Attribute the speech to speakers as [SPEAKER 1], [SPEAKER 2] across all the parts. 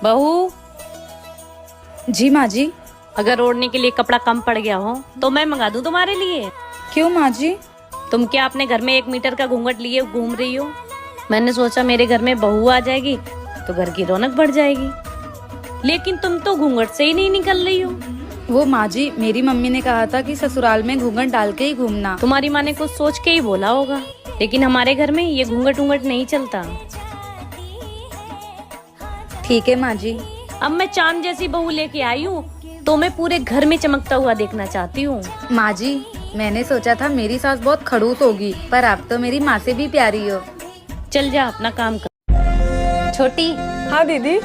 [SPEAKER 1] बहू,
[SPEAKER 2] जी माँ जी।
[SPEAKER 1] अगर ओढ़ने के लिए कपड़ा कम पड़ गया हो तो मैं मंगा दूं तुम्हारे लिए।
[SPEAKER 2] क्यों माँ जी?
[SPEAKER 1] तुम क्या अपने घर में 1 मीटर का घूंघट लिए घूम रही हो? मैंने सोचा मेरे घर में बहू आ जाएगी तो घर की रौनक बढ़ जाएगी, लेकिन तुम तो घूंघट से ही नहीं निकल रही हो।
[SPEAKER 2] वो माँ जी, मेरी मम्मी ने कहा था कि ससुराल में घूंघट डाल के ही घूमना।
[SPEAKER 1] तुम्हारी माँ ने कुछ सोच के ही बोला होगा, लेकिन हमारे घर में ये घूंघट नहीं चलता।
[SPEAKER 2] ठीक है माँ जी।
[SPEAKER 1] अब मैं चांद जैसी बहू लेके आई हूँ तो मैं पूरे घर में चमकता हुआ देखना चाहती हूँ।
[SPEAKER 2] माँ जी, मैंने सोचा था मेरी सास बहुत खड़ूस होगी, पर आप तो मेरी माँ से भी प्यारी हो।
[SPEAKER 1] चल जा अपना काम कर।
[SPEAKER 3] छोटी।
[SPEAKER 4] हाँ दीदी।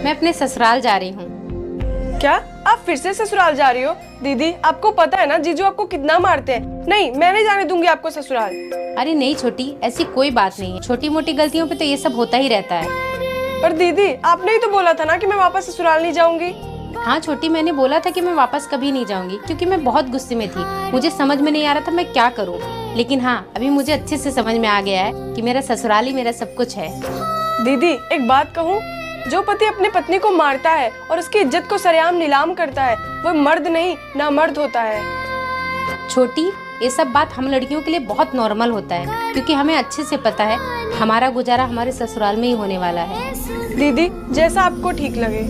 [SPEAKER 3] मैं अपने ससुराल जा रही हूँ।
[SPEAKER 4] क्या आप फिर से ससुराल जा रही हो? दीदी आपको पता है ना जीजू आपको कितना मारते हैं। नहीं, मैं नहीं जाने दूंगी आपको ससुराल।
[SPEAKER 3] अरे नहीं छोटी, ऐसी कोई बात नहीं है। छोटी मोटी गलतियों पे तो ये सब होता ही रहता है।
[SPEAKER 4] पर दीदी आपने ही तो बोला था ना कि मैं वापस ससुराल नहीं जाऊंगी।
[SPEAKER 3] हाँ छोटी, मैंने बोला था कि मैं वापस कभी नहीं जाऊंगी, क्योंकि मैं बहुत गुस्से में थी। मुझे समझ में नहीं आ रहा था मैं क्या करूँ। लेकिन हाँ, अभी मुझे अच्छे से समझ में आ गया है कि मेरा ससुराल ही मेरा सब कुछ है।
[SPEAKER 4] दीदी एक बात कहूँ, जो पति अपनी पत्नी को मारता है और उसकी इज्जत को सरेआम नीलाम करता है, वो मर्द नहीं नामर्द होता है।
[SPEAKER 3] छोटी, ये सब बात हम लड़कियों के लिए बहुत नॉर्मल होता है, क्योंकि हमें अच्छे से पता है हमारा गुजारा हमारे ससुराल में ही होने वाला है।
[SPEAKER 4] दीदी जैसा आपको ठीक लगे।